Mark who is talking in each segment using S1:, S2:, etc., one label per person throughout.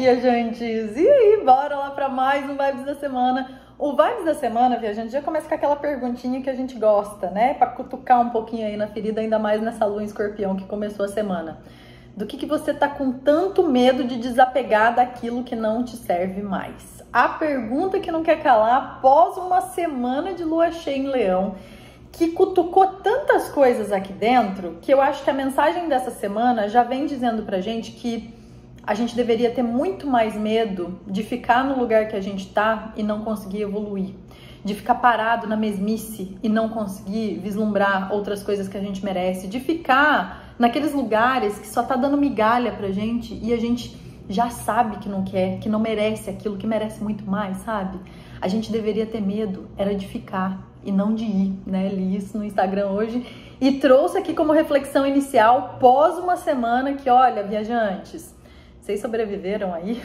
S1: viajantes! E aí, bora lá para mais um Vibes da Semana. O Vibes da Semana, viajante, já começa com aquela perguntinha que a gente gosta, né? Para cutucar um pouquinho aí na ferida, ainda mais nessa lua em Escorpião que começou a semana. Do que você tá com tanto medo de desapegar daquilo que não te serve mais? A pergunta que não quer calar após uma semana de lua cheia em Leão, que cutucou tantas coisas aqui dentro, que eu acho que a mensagem dessa semana já vem dizendo pra gente que a gente deveria ter muito mais medo de ficar no lugar que a gente tá e não conseguir evoluir, de ficar parado na mesmice e não conseguir vislumbrar outras coisas que a gente merece, de ficar naqueles lugares que só tá dando migalha pra gente e a gente já sabe que não quer, que não merece aquilo, que merece muito mais, sabe? A gente deveria ter medo, era de ficar e não de ir, né? Li isso no Instagram hoje e trouxe aqui como reflexão inicial pós uma semana que, olha, viajantes, vocês sobreviveram aí?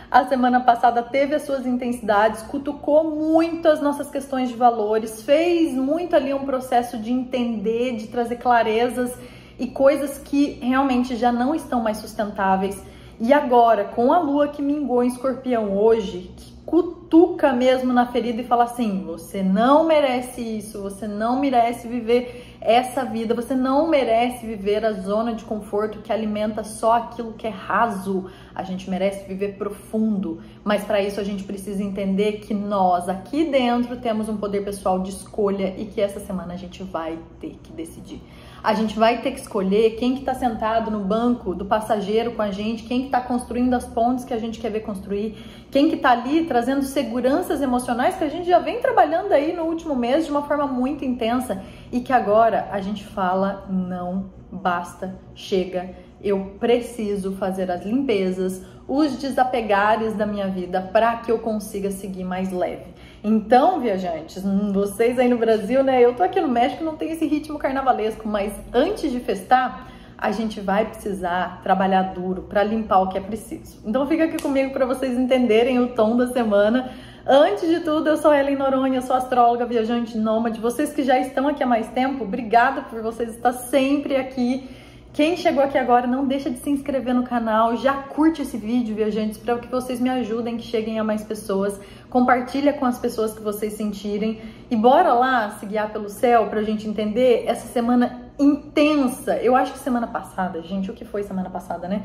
S1: A semana passada teve as suas intensidades, cutucou muito as nossas questões de valores, fez muito ali um processo de entender, de trazer clarezas e coisas que realmente já não estão mais sustentáveis. E agora, com a lua que minguou em Escorpião hoje, que cutuca mesmo na ferida e fala assim, você não merece isso, você não merece viver essa vida, você não merece viver a zona de conforto que alimenta só aquilo que é raso, a gente merece viver profundo, mas para isso a gente precisa entender que nós aqui dentro temos um poder pessoal de escolha e que essa semana a gente vai ter que decidir. A gente vai ter que escolher quem que tá sentado no banco do passageiro com a gente, quem que tá construindo as pontes que a gente quer ver construir, quem que tá ali trazendo seguranças emocionais que a gente já vem trabalhando aí no último mês de uma forma muito intensa e que agora a gente fala, não, basta, chega, eu preciso fazer as limpezas, os desapegares da minha vida para que eu consiga seguir mais leve. Então, viajantes, vocês aí no Brasil, né? Eu tô aqui no México, não tem esse ritmo carnavalesco, mas antes de festar, a gente vai precisar trabalhar duro para limpar o que é preciso. Então fica aqui comigo para vocês entenderem o tom da semana. Antes de tudo, eu sou a Ellen Noronha, sou astróloga, viajante nômade. Vocês que já estão aqui há mais tempo, obrigada por vocês estar sempre aqui. Quem chegou aqui agora, não deixa de se inscrever no canal, já curte esse vídeo, viajantes, para que vocês me ajudem, que cheguem a mais pessoas. Compartilha com as pessoas que vocês sentirem. E bora lá se guiar pelo céu pra gente entender essa semana intensa. Eu acho que semana passada, gente, o que foi semana passada, né?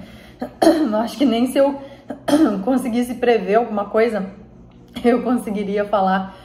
S1: Eu acho que nem se eu conseguisse prever alguma coisa, eu conseguiria falar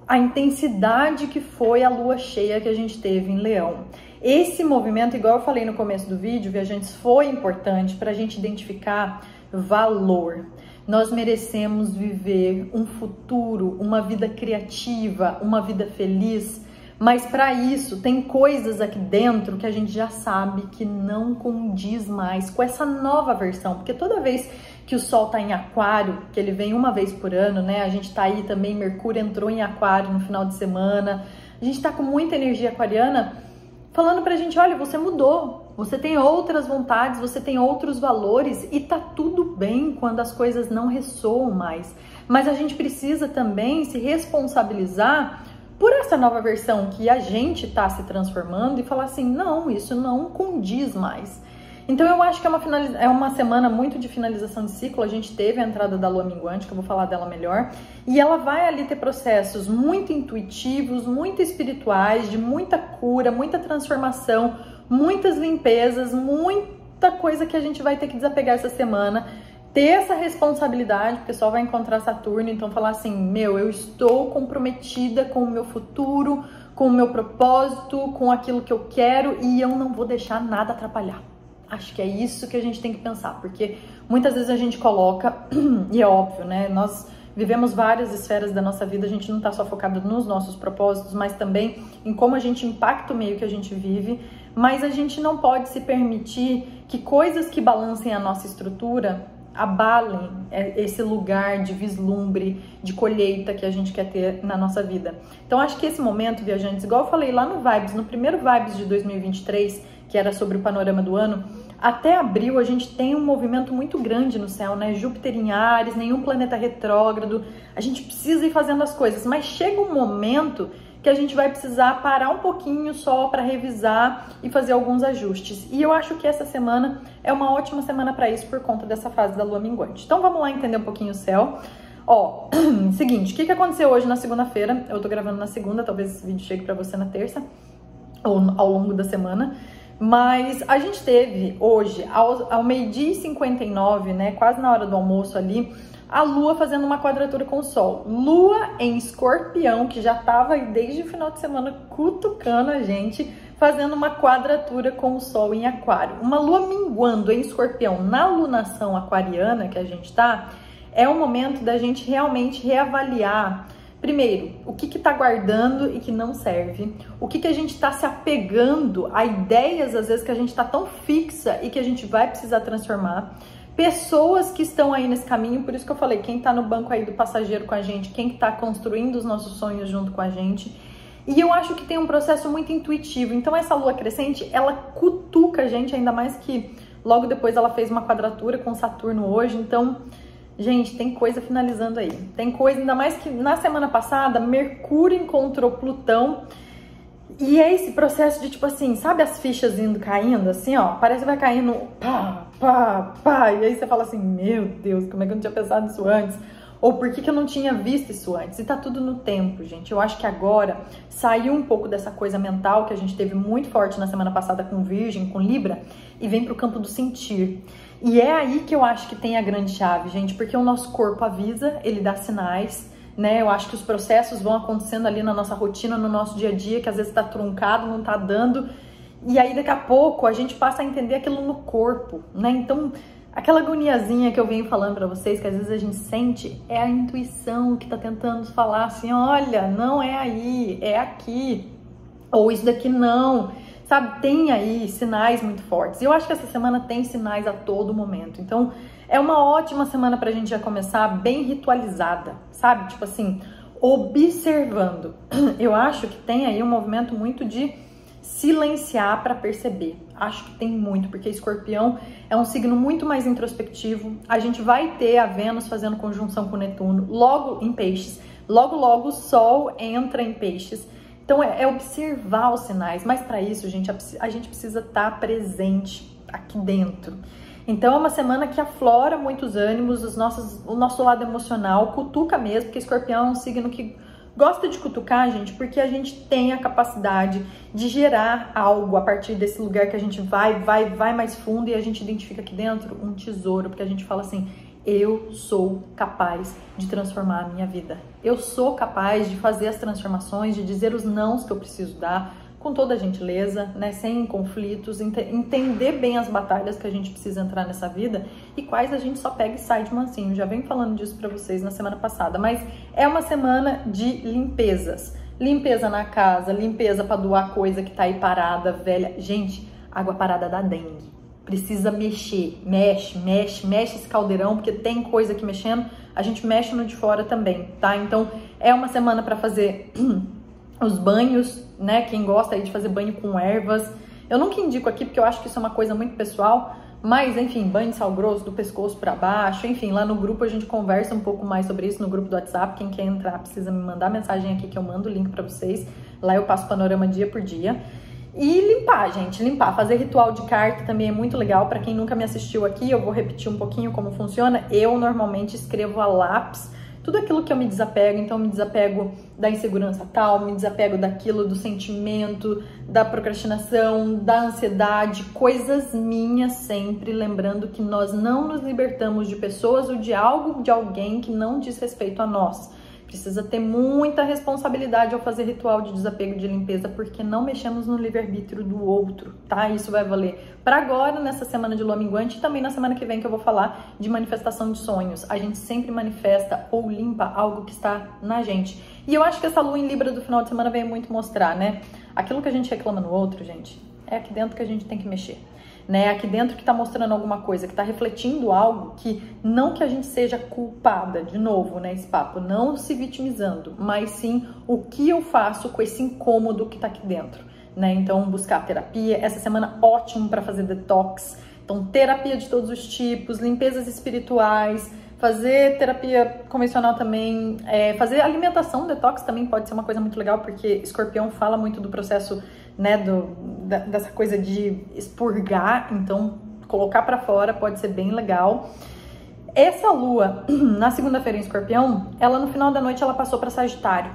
S1: a intensidade que foi a lua cheia que a gente teve em Leão. Esse movimento, igual eu falei no começo do vídeo, viajantes, foi importante para a gente identificar valor. Nós merecemos viver um futuro, uma vida criativa, uma vida feliz, mas para isso tem coisas aqui dentro que a gente já sabe que não condiz mais com essa nova versão, porque toda vez que o Sol tá em Aquário, que ele vem uma vez por ano, né? A gente tá aí também, Mercúrio entrou em Aquário no final de semana, a gente tá com muita energia aquariana, falando pra gente, olha, você mudou, você tem outras vontades, você tem outros valores e tá tudo bem quando as coisas não ressoam mais. Mas a gente precisa também se responsabilizar por essa nova versão que a gente tá se transformando e falar assim, não, isso não condiz mais. Então eu acho que é uma semana muito de finalização de ciclo, a gente teve a entrada da lua minguante, que eu vou falar dela melhor, e ela vai ali ter processos muito intuitivos, muito espirituais, de muita cura, muita transformação, muitas limpezas, muita coisa que a gente vai ter que desapegar essa semana, ter essa responsabilidade, porque só vai encontrar Saturno, então falar assim, meu, eu estou comprometida com o meu futuro, com o meu propósito, com aquilo que eu quero e eu não vou deixar nada atrapalhar. Acho que é isso que a gente tem que pensar, porque muitas vezes a gente coloca, e é óbvio, né? Nós vivemos várias esferas da nossa vida, a gente não tá só focado nos nossos propósitos, mas também em como a gente impacta o meio que a gente vive, mas a gente não pode se permitir que coisas que balancem a nossa estrutura abalem esse lugar de vislumbre, de colheita que a gente quer ter na nossa vida. Então acho que esse momento, viajantes, igual eu falei lá no Vibes, no primeiro Vibes de 2023, que era sobre o panorama do ano, até abril a gente tem um movimento muito grande no céu, né? Júpiter em Áries, nenhum planeta retrógrado, a gente precisa ir fazendo as coisas, mas chega um momento que a gente vai precisar parar um pouquinho só para revisar e fazer alguns ajustes. E eu acho que essa semana é uma ótima semana para isso por conta dessa fase da lua minguante. Então vamos lá entender um pouquinho o céu. Ó, seguinte, o que aconteceu hoje na segunda-feira? Eu tô gravando na segunda, talvez esse vídeo chegue para você na terça ou ao longo da semana. Mas a gente teve hoje, ao meio-dia e 59, né, quase na hora do almoço ali, a Lua fazendo uma quadratura com o Sol. Lua em Escorpião, que já tava aí desde o final de semana cutucando a gente, fazendo uma quadratura com o Sol em Aquário. Uma Lua minguando em Escorpião na lunação aquariana que a gente tá, é o momento da gente realmente reavaliar. Primeiro, o que tá guardando e que não serve? O que a gente tá se apegando a ideias, às vezes, que a gente tá tão fixa e que a gente vai precisar transformar? Pessoas que estão aí nesse caminho, por isso que eu falei, quem tá no banco aí do passageiro com a gente, quem que tá construindo os nossos sonhos junto com a gente. E eu acho que tem um processo muito intuitivo. Então essa lua crescente, ela cutuca a gente, ainda mais que logo depois ela fez uma quadratura com Saturno hoje, então... Gente, tem coisa finalizando aí. Tem coisa, ainda mais que na semana passada, Mercúrio encontrou Plutão. E é esse processo de, tipo assim, sabe as fichas indo caindo, assim, ó? Parece que vai caindo, pá, pá, pá. E aí você fala assim, meu Deus, como é que eu não tinha pensado nisso antes? Ou por que eu não tinha visto isso antes? E tá tudo no tempo, gente. Eu acho que agora saiu um pouco dessa coisa mental que a gente teve muito forte na semana passada com Virgem, com Libra, e vem pro campo do sentir. E é aí que eu acho que tem a grande chave, gente, porque o nosso corpo avisa, ele dá sinais, né? Eu acho que os processos vão acontecendo ali na nossa rotina, no nosso dia a dia, que às vezes tá truncado, não tá dando, e aí daqui a pouco a gente passa a entender aquilo no corpo, né? Então, aquela agoniazinha que eu venho falando pra vocês, que às vezes a gente sente, é a intuição que tá tentando falar assim, olha, não é aí, é aqui, ou isso daqui não... Sabe, tem aí sinais muito fortes. E eu acho que essa semana tem sinais a todo momento. Então, é uma ótima semana pra gente já começar bem ritualizada, sabe? Tipo assim, observando. Eu acho que tem aí um movimento muito de silenciar para perceber. Acho que tem muito, porque Escorpião é um signo muito mais introspectivo. A gente vai ter a Vênus fazendo conjunção com Netuno, logo em Peixes. Logo, logo o Sol entra em Peixes. Então, é observar os sinais, mas para isso, gente, a gente precisa estar presente aqui dentro. Então, é uma semana que aflora muitos ânimos, o nosso lado emocional, cutuca mesmo, porque Escorpião é um signo que gosta de cutucar, gente, porque a gente tem a capacidade de gerar algo a partir desse lugar que a gente vai mais fundo e a gente identifica aqui dentro um tesouro, porque a gente fala assim... Eu sou capaz de transformar a minha vida. Eu sou capaz de fazer as transformações, de dizer os nãos que eu preciso dar, com toda a gentileza, né? Sem conflitos, entender bem as batalhas que a gente precisa entrar nessa vida e quais a gente só pega e sai de mansinho. Já venho falando disso pra vocês na semana passada, mas é uma semana de limpezas. Limpeza na casa, limpeza pra doar coisa que tá aí parada, velha. Gente, água parada dá dengue. Precisa mexer, mexe esse caldeirão, porque tem coisa aqui mexendo, a gente mexe no de fora também, tá? Então, é uma semana para fazer os banhos, né? Quem gosta aí de fazer banho com ervas. Eu nunca indico aqui, porque eu acho que isso é uma coisa muito pessoal, mas, enfim, banho de sal grosso, do pescoço para baixo, enfim, lá no grupo a gente conversa um pouco mais sobre isso, no grupo do WhatsApp. Quem quer entrar precisa me mandar mensagem aqui que eu mando o link para vocês. Lá eu passo panorama dia por dia. E limpar, gente, limpar. Fazer ritual de carta também é muito legal. Para quem nunca me assistiu aqui, eu vou repetir um pouquinho como funciona. Eu normalmente escrevo a lápis tudo aquilo que eu me desapego. Então, eu me desapego da insegurança tal, me desapego daquilo, do sentimento, da procrastinação, da ansiedade, coisas minhas sempre. Lembrando que nós não nos libertamos de pessoas ou de algo, de alguém que não diz respeito a nós. Precisa ter muita responsabilidade ao fazer ritual de desapego, de limpeza, porque não mexemos no livre-arbítrio do outro, tá? Isso vai valer para agora, nessa semana de lua minguante, e também na semana que vem que eu vou falar de manifestação de sonhos. A gente sempre manifesta ou limpa algo que está na gente. E eu acho que essa lua em Libra do final de semana veio muito mostrar, né? Aquilo que a gente reclama no outro, gente, é aqui dentro que a gente tem que mexer. Né, aqui dentro que tá mostrando alguma coisa, que tá refletindo algo que não que a gente seja culpada, de novo, né, esse papo, não se vitimizando, mas sim o que eu faço com esse incômodo que tá aqui dentro, né? Então, buscar terapia, essa semana ótimo para fazer detox, então terapia de todos os tipos, limpezas espirituais, Fazer terapia convencional também, fazer alimentação detox também pode ser uma coisa muito legal, porque Escorpião fala muito do processo, né, dessa coisa de expurgar, então colocar pra fora pode ser bem legal. Essa lua, na segunda-feira em Escorpião, ela no final da noite ela passou pra Sagitário.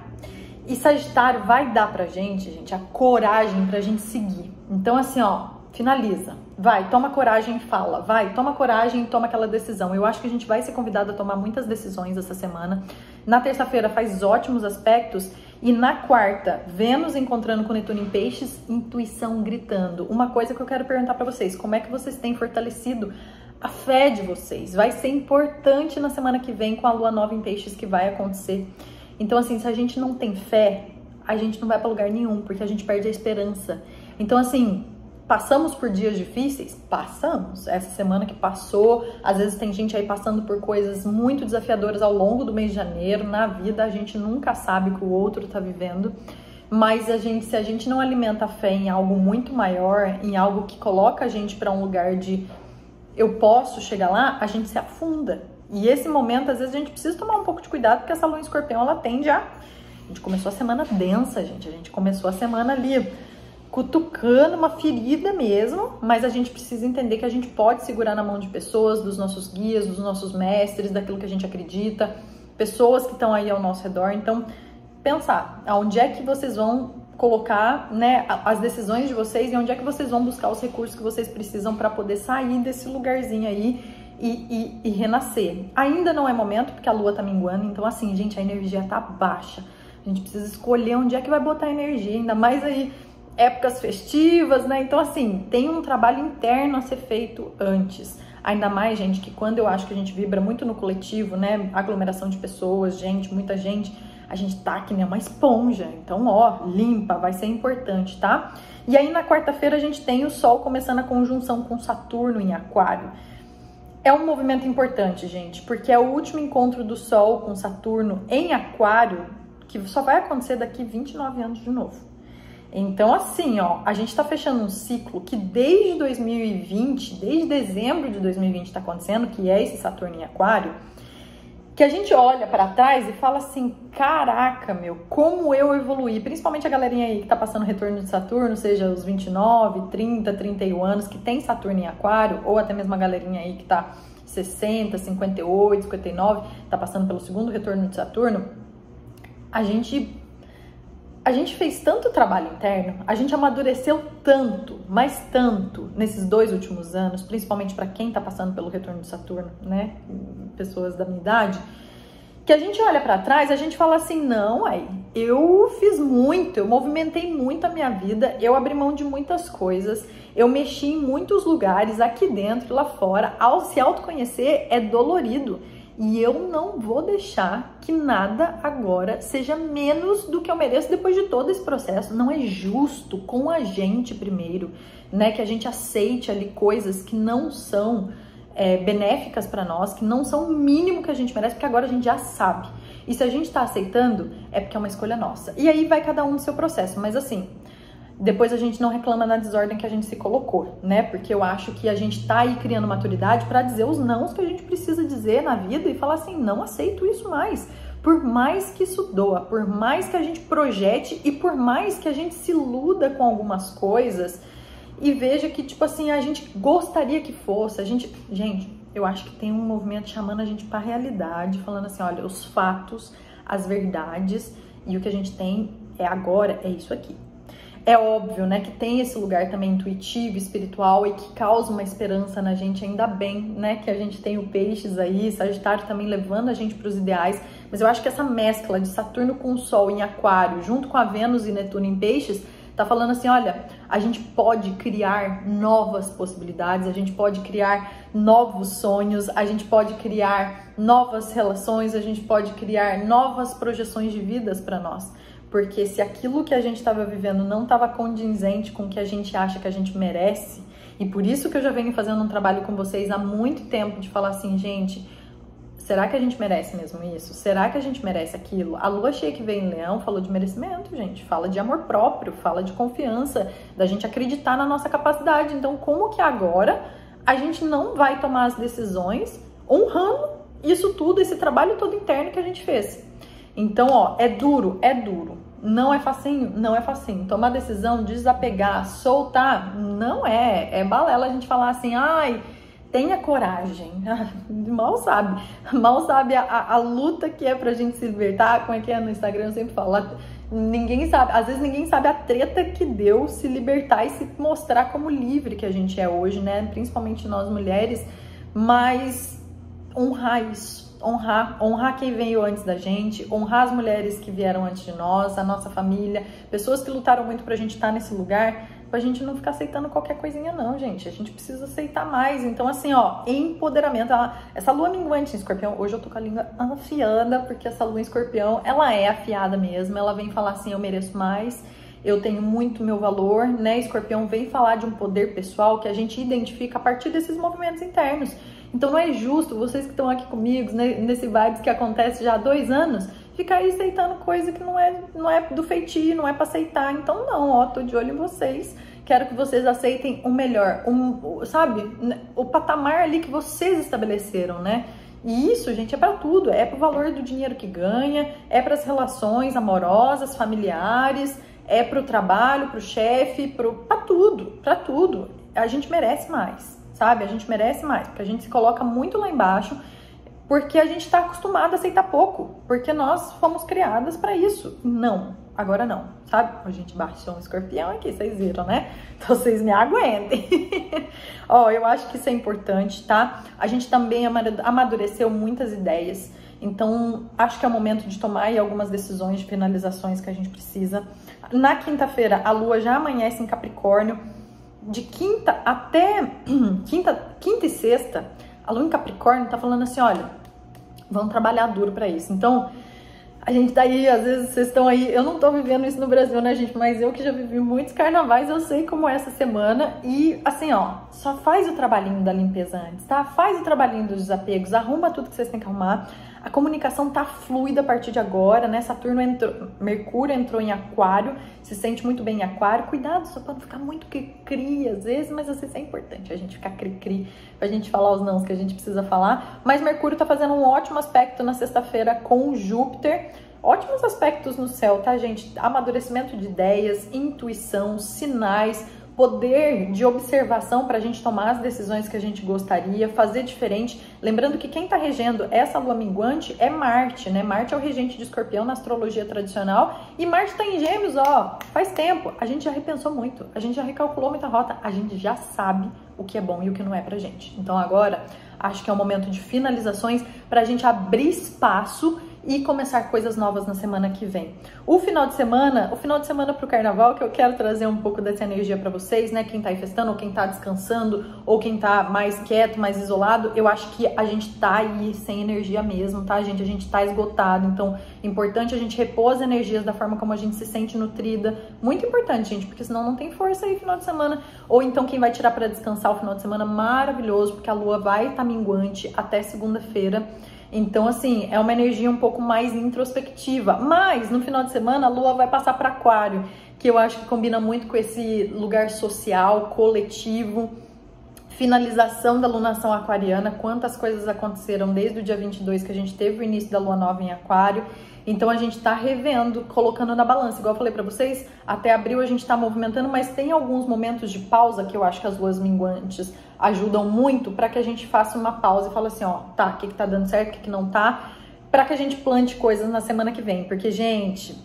S1: E Sagitário vai dar pra gente, a coragem pra gente seguir. Então assim, ó, finaliza. Vai, toma coragem e fala. Vai, toma coragem e toma aquela decisão. Eu acho que a gente vai ser convidado a tomar muitas decisões essa semana. Na terça-feira faz ótimos aspectos. E na quarta, Vênus encontrando com Netuno em Peixes, intuição gritando. Uma coisa que eu quero perguntar pra vocês, como é que vocês têm fortalecido a fé de vocês? Vai ser importante na semana que vem com a lua nova em Peixes que vai acontecer. Então assim, se a gente não tem fé, a gente não vai pra lugar nenhum, porque a gente perde a esperança. Então assim, passamos por dias difíceis? Passamos. Essa semana que passou, às vezes tem gente aí passando por coisas muito desafiadoras ao longo do mês de janeiro. Na vida, a gente nunca sabe o que o outro tá vivendo. Mas se a gente não alimenta a fé em algo muito maior, em algo que coloca a gente para um lugar de eu posso chegar lá, a gente se afunda. E esse momento, às vezes, a gente precisa tomar um pouco de cuidado, porque essa lua em Escorpião, ela tende a... A gente começou a semana densa, gente. A gente começou a semana ali cutucando uma ferida mesmo, mas a gente precisa entender que a gente pode segurar na mão de pessoas, dos nossos guias, dos nossos mestres, daquilo que a gente acredita, pessoas que estão aí ao nosso redor. Então, pensar aonde é que vocês vão colocar, né, as decisões de vocês e onde é que vocês vão buscar os recursos que vocês precisam para poder sair desse lugarzinho aí e renascer. Ainda não é momento, porque a lua tá minguando, então assim, gente, a energia tá baixa. A gente precisa escolher onde é que vai botar a energia, ainda mais aí épocas festivas, né? Então, assim, tem um trabalho interno a ser feito antes. Ainda mais, gente, que quando eu acho que a gente vibra muito no coletivo, né? Aglomeração de pessoas, gente, muita gente, a gente tá que nem uma esponja. Então, ó, limpa, vai ser importante, tá? E aí, na quarta-feira, a gente tem o Sol começando a conjunção com Saturno em Aquário. É um movimento importante, gente, porque é o último encontro do Sol com Saturno em Aquário, que só vai acontecer daqui 29 anos de novo. Então, assim, ó, a gente tá fechando um ciclo que desde 2020, desde dezembro de 2020 tá acontecendo, que é esse Saturno em Aquário, que a gente olha para trás e fala assim, caraca, meu, como eu evoluí, principalmente a galerinha aí que tá passando retorno de Saturno, seja os 29, 30, 31 anos, que tem Saturno em Aquário, ou até mesmo a galerinha aí que tá 60, 58, 59, tá passando pelo segundo retorno de Saturno, a gente fez tanto trabalho interno, a gente amadureceu tanto, mas tanto, nesses 2 últimos anos, principalmente para quem tá passando pelo retorno de Saturno, né, pessoas da minha idade, que a gente olha para trás, a gente fala assim, não, aí, eu fiz muito, eu movimentei muito a minha vida, eu abri mão de muitas coisas, eu mexi em muitos lugares, aqui dentro e lá fora, ao se autoconhecer é dolorido. E eu não vou deixar que nada agora seja menos do que eu mereço depois de todo esse processo. Não é justo com a gente primeiro, né? Que a gente aceite ali coisas que não são benéficas para nós, que não são o mínimo que a gente merece, porque agora a gente já sabe. E se a gente tá aceitando, é porque é uma escolha nossa. E aí vai cada um no seu processo, mas assim... Depois a gente não reclama na desordem que a gente se colocou, né? Porque eu acho que a gente tá aí criando maturidade para dizer os nãos que a gente precisa dizer na vida e falar assim, não aceito isso mais. Por mais que isso doa, por mais que a gente projete e por mais que a gente se iluda com algumas coisas e veja que, tipo assim, a gente gostaria que fosse, gente, eu acho que tem um movimento chamando a gente pra realidade, falando assim, olha, os fatos, as verdades e o que a gente tem agora, é isso aqui. É óbvio, né, que tem esse lugar também intuitivo, espiritual e que causa uma esperança na gente, ainda bem, né, que a gente tem o Peixes aí, Sagitário também levando a gente para os ideais, mas eu acho que essa mescla de Saturno com o Sol em Aquário, junto com a Vênus e Netuno em Peixes, tá falando assim, olha, a gente pode criar novas possibilidades, a gente pode criar novos sonhos, a gente pode criar novas relações, a gente pode criar novas projeções de vidas para nós. Porque se aquilo que a gente estava vivendo não estava condizente com o que a gente acha que a gente merece, e por isso que eu já venho fazendo um trabalho com vocês há muito tempo de falar assim, gente, será que a gente merece mesmo isso? Será que a gente merece aquilo? A lua cheia que veio em Leão falou de merecimento, gente, fala de amor próprio, fala de confiança, da gente acreditar na nossa capacidade. Então, como que agora a gente não vai tomar as decisões honrando isso tudo, esse trabalho todo interno que a gente fez. Então, ó, é duro, não é facinho, não é facinho. Tomar decisão, desapegar, soltar, não é. É balela a gente falar assim, ai, tenha coragem. Mal sabe a luta que é pra gente se libertar. Como é que é no Instagram? Eu sempre falo, ninguém sabe, às vezes ninguém sabe a treta que deu se libertar e se mostrar como livre que a gente é hoje, né? Principalmente nós mulheres, mas honrar isso. Honrar quem veio antes da gente, honrar as mulheres que vieram antes de nós, a nossa família, pessoas que lutaram muito pra gente estar nesse lugar, pra gente não ficar aceitando qualquer coisinha não, gente. A gente precisa aceitar mais. Então, assim, ó, empoderamento. Essa lua minguante em Escorpião, hoje eu tô com a língua afiada, porque essa lua em Escorpião, ela é afiada mesmo, ela vem falar assim, eu mereço mais, eu tenho muito meu valor, né? Escorpião vem falar de um poder pessoal que a gente identifica a partir desses movimentos internos. Então não é justo, vocês que estão aqui comigo, né, nesse vibes que acontece já há 2 anos, ficar aí aceitando coisa que não é do feitio, não é pra aceitar. Então não, ó, tô de olho em vocês, quero que vocês aceitem o melhor, sabe, o patamar ali que vocês estabeleceram, né? E isso, gente, é pra tudo, é pro valor do dinheiro que ganha, é pras relações amorosas, familiares, é pro trabalho, pro chefe, pra tudo. A gente merece mais. Sabe? A gente merece mais, porque a gente se coloca muito lá embaixo, porque a gente tá acostumado a aceitar pouco, porque nós fomos criadas para isso. Não, agora não, sabe? A gente baixou um escorpião aqui, vocês viram, né? Então vocês me aguentem. Ó, eu acho que isso é importante, tá? A gente também amadureceu muitas ideias, então acho que é o momento de tomar aí algumas decisões de finalizações que a gente precisa. Na quinta-feira, a lua já amanhece em Capricórnio. De quinta e sexta, a lua em Capricórnio tá falando assim, olha, vamos trabalhar duro pra isso. Então, a gente tá aí, às vezes vocês estão aí, eu não tô vivendo isso no Brasil, né, gente? Mas eu que já vivi muitos carnavais, eu sei como é essa semana. E, assim, ó, só faz o trabalhinho da limpeza antes, tá? Faz o trabalhinho dos desapegos, arruma tudo que vocês têm que arrumar. A comunicação tá fluida a partir de agora, né? Mercúrio entrou em Aquário, se sente muito bem em Aquário. Cuidado só pra não ficar muito cri-cri às vezes, mas às vezes é importante a gente ficar cri-cri, pra gente falar os nãos que a gente precisa falar. Mas Mercúrio tá fazendo um ótimo aspecto na sexta-feira com Júpiter. Ótimos aspectos no céu, tá, gente? Amadurecimento de ideias, intuição, sinais, poder de observação para a gente tomar as decisões que a gente gostaria, fazer diferente. Lembrando que quem está regendo essa lua minguante é Marte, né? Marte é o regente de Escorpião na astrologia tradicional e Marte está em Gêmeos, ó, faz tempo. A gente já repensou muito, a gente já recalculou muita rota, a gente já sabe o que é bom e o que não é pra gente. Então agora, acho que é o momento de finalizações para a gente abrir espaço e começar coisas novas na semana que vem. O final de semana pro carnaval, que eu quero trazer um pouco dessa energia para vocês, né? Quem tá aí festando, ou quem tá descansando, ou quem tá mais quieto, mais isolado, eu acho que a gente tá aí sem energia mesmo, tá, gente? A gente tá esgotado, então é importante a gente repor as energias da forma como a gente se sente nutrida. Muito importante, gente, porque senão não tem força aí final de semana. Ou então quem vai tirar para descansar o final de semana, maravilhoso, porque a lua vai estar minguante até segunda-feira. Então, assim, é uma energia um pouco mais introspectiva. Mas, no final de semana, a lua vai passar para Aquário, que eu acho que combina muito com esse lugar social, coletivo. Finalização da lunação aquariana, quantas coisas aconteceram desde o dia 22 que a gente teve o início da lua nova em Aquário. Então a gente tá revendo, colocando na balança. Igual eu falei pra vocês, até abril a gente tá movimentando, mas tem alguns momentos de pausa que eu acho que as luas minguantes ajudam muito para que a gente faça uma pausa e fale assim, ó, tá, o que tá dando certo, o que não tá, para que a gente plante coisas na semana que vem. Porque, gente,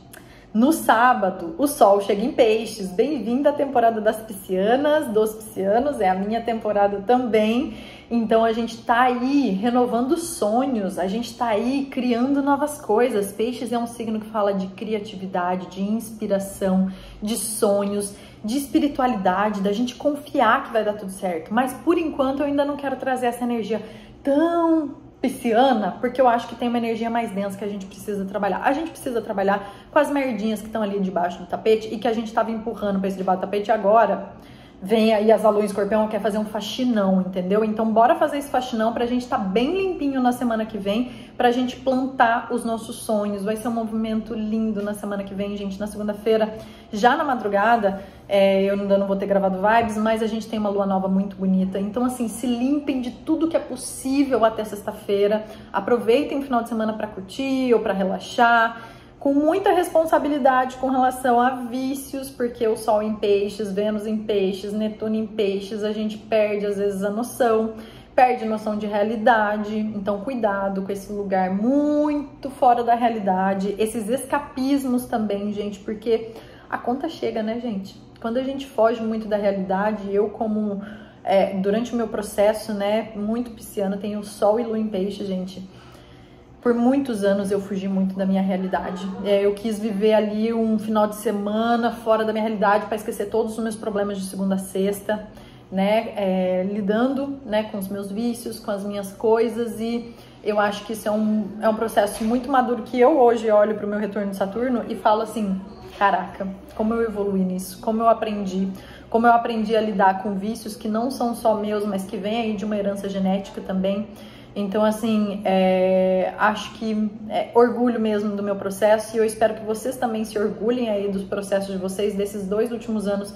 S1: no sábado, o Sol chega em Peixes. Bem-vinda à temporada das piscianas, dos piscianos, é a minha temporada também. Então a gente tá aí renovando sonhos, a gente tá aí criando novas coisas. Peixes é um signo que fala de criatividade, de inspiração, de sonhos, de espiritualidade, da gente confiar que vai dar tudo certo. Mas por enquanto eu ainda não quero trazer essa energia tão pisciana, porque eu acho que tem uma energia mais densa que a gente precisa trabalhar. A gente precisa trabalhar com as merdinhas que estão ali debaixo do tapete e que a gente estava empurrando para esse debaixo do tapete agora. vem aí as Lua em Escorpião, quer fazer um faxinão, entendeu? Então bora fazer esse faxinão pra gente tá bem limpinho na semana que vem, pra gente plantar os nossos sonhos. Vai ser um movimento lindo na semana que vem, gente. Na segunda-feira, já na madrugada, eu ainda não vou ter gravado Vibes, mas a gente tem uma lua nova muito bonita. Então assim, se limpem de tudo que é possível até sexta-feira. Aproveitem o final de semana pra curtir ou pra relaxar, com muita responsabilidade com relação a vícios, porque o Sol em Peixes, Vênus em Peixes, Netuno em Peixes, a gente perde às vezes a noção, perde noção de realidade. Então cuidado com esse lugar muito fora da realidade, esses escapismos também, gente, porque a conta chega, né, gente? Quando a gente foge muito da realidade, eu como durante o meu processo, né, muito pisciana, tenho Sol e Lua em Peixe, gente. Por muitos anos eu fugi muito da minha realidade. Eu quis viver ali um final de semana fora da minha realidade para esquecer todos os meus problemas de segunda a sexta, né? Lidando, né, com os meus vícios, com as minhas coisas, e eu acho que isso é um processo muito maduro que eu hoje olho para o meu retorno de Saturno e falo assim, caraca, como eu evoluí nisso, como eu aprendi a lidar com vícios que não são só meus, mas que vêm aí de uma herança genética também. Então, assim, acho que orgulho mesmo do meu processo, e eu espero que vocês também se orgulhem aí dos processos de vocês, desses 2 últimos anos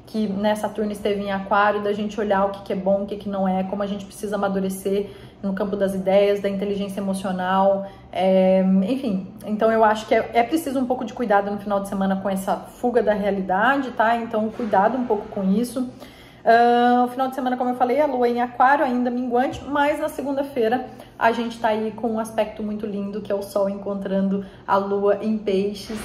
S1: que, né, Saturno esteve em Aquário, da gente olhar o que é bom, o que não é, como a gente precisa amadurecer no campo das ideias, da inteligência emocional, enfim. Então eu acho que é preciso um pouco de cuidado no final de semana com essa fuga da realidade, tá? Então cuidado um pouco com isso. O final de semana, como eu falei, a Lua em Aquário, ainda minguante, mas na segunda-feira a gente tá aí com um aspecto muito lindo, que é o Sol encontrando a Lua em Peixes.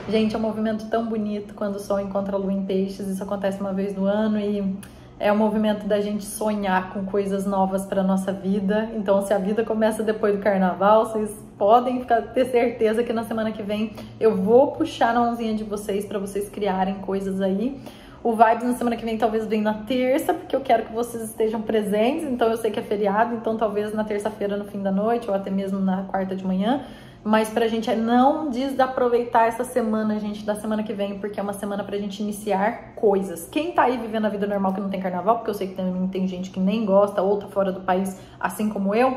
S1: Gente, é um movimento tão bonito quando o Sol encontra a Lua em Peixes. Isso acontece uma vez no ano e é um movimento da gente sonhar com coisas novas para nossa vida. Então, se a vida começa depois do Carnaval, vocês podem ter certeza que na semana que vem eu vou puxar na mãozinha de vocês para vocês criarem coisas aí. O Vibes na semana que vem talvez venha na terça, porque eu quero que vocês estejam presentes, então eu sei que é feriado, então talvez na terça-feira no fim da noite, ou até mesmo na quarta de manhã, mas pra gente não desaproveitar essa semana, gente, da semana que vem, porque é uma semana pra gente iniciar coisas. Quem tá aí vivendo a vida normal que não tem carnaval, porque eu sei que também tem gente que nem gosta, ou tá fora do país, assim como eu,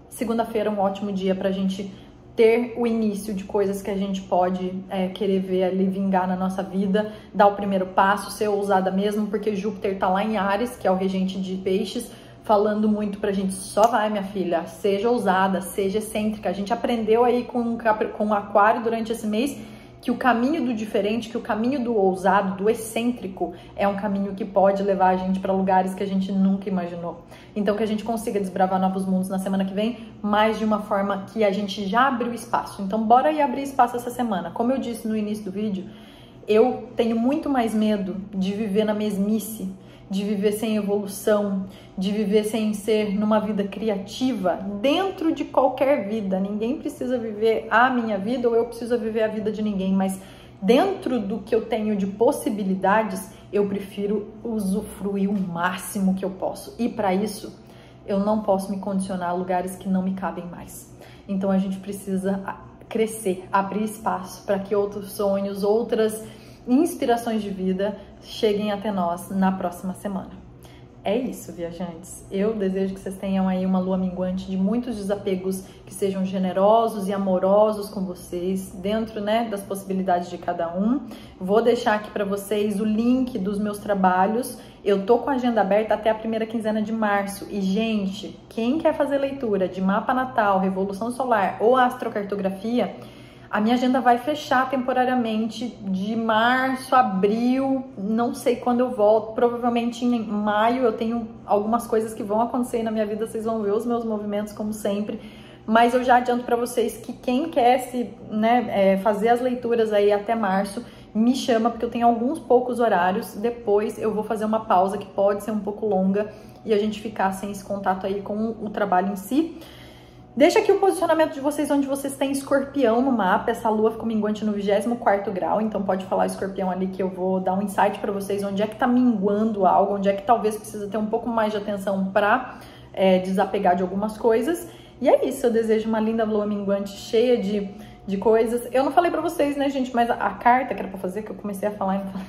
S1: segunda-feira é um ótimo dia pra gente ter o início de coisas que a gente pode querer ver ali vingar na nossa vida, dar o primeiro passo, ser ousada mesmo, porque Júpiter tá lá em Áries, que é o regente de Peixes, falando muito pra gente, só vai, minha filha, seja ousada, seja excêntrica. A gente aprendeu aí com o Aquário durante esse mês que o caminho do diferente, que o caminho do ousado, do excêntrico, é um caminho que pode levar a gente para lugares que a gente nunca imaginou. Então que a gente consiga desbravar novos mundos na semana que vem, mas de uma forma que a gente já abriu espaço. Então bora aí abrir espaço essa semana. Como eu disse no início do vídeo, eu tenho muito mais medo de viver na mesmice, de viver sem evolução, de viver sem ser numa vida criativa dentro de qualquer vida. Ninguém precisa viver a minha vida ou eu preciso viver a vida de ninguém, mas dentro do que eu tenho de possibilidades, eu prefiro usufruir o máximo que eu posso. E para isso, eu não posso me condicionar a lugares que não me cabem mais. Então a gente precisa crescer, abrir espaço para que outros sonhos, outras inspirações de vida cheguem até nós na próxima semana. É isso, viajantes. Eu desejo que vocês tenham aí uma lua minguante de muitos desapegos, que sejam generosos e amorosos com vocês, dentro, né, das possibilidades de cada um. Vou deixar aqui para vocês o link dos meus trabalhos. Eu tô com a agenda aberta até a primeira quinzena de março. E, gente, quem quer fazer leitura de mapa natal, revolução solar ou astrocartografia, a minha agenda vai fechar temporariamente de março, abril, não sei quando eu volto, provavelmente em maio. Eu tenho algumas coisas que vão acontecer na minha vida, vocês vão ver os meus movimentos como sempre, mas eu já adianto para vocês que quem quer fazer as leituras aí até março, me chama, porque eu tenho alguns poucos horários. Depois eu vou fazer uma pausa que pode ser um pouco longa e a gente ficar sem esse contato aí com o trabalho em si. Deixa aqui o posicionamento de vocês, onde vocês têm Escorpião no mapa. Essa lua ficou minguante no 24º grau, então pode falar Escorpião ali que eu vou dar um insight para vocês, onde é que tá minguando algo, onde é que talvez precisa ter um pouco mais de atenção para desapegar de algumas coisas. E é isso, eu desejo uma linda lua minguante cheia de coisas. Eu não falei para vocês, né, gente, mas a carta que era para fazer, que eu comecei a falar e não falei.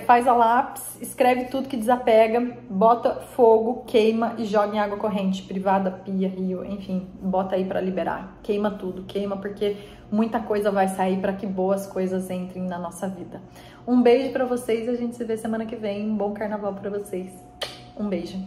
S1: Faz a lápis, escreve tudo que desapega, bota fogo, queima e joga em água corrente, privada, pia, rio, enfim, bota aí pra liberar. Queima tudo, queima porque muita coisa vai sair para que boas coisas entrem na nossa vida. Um beijo pra vocês, a gente se vê semana que vem. Um bom carnaval pra vocês. Um beijo.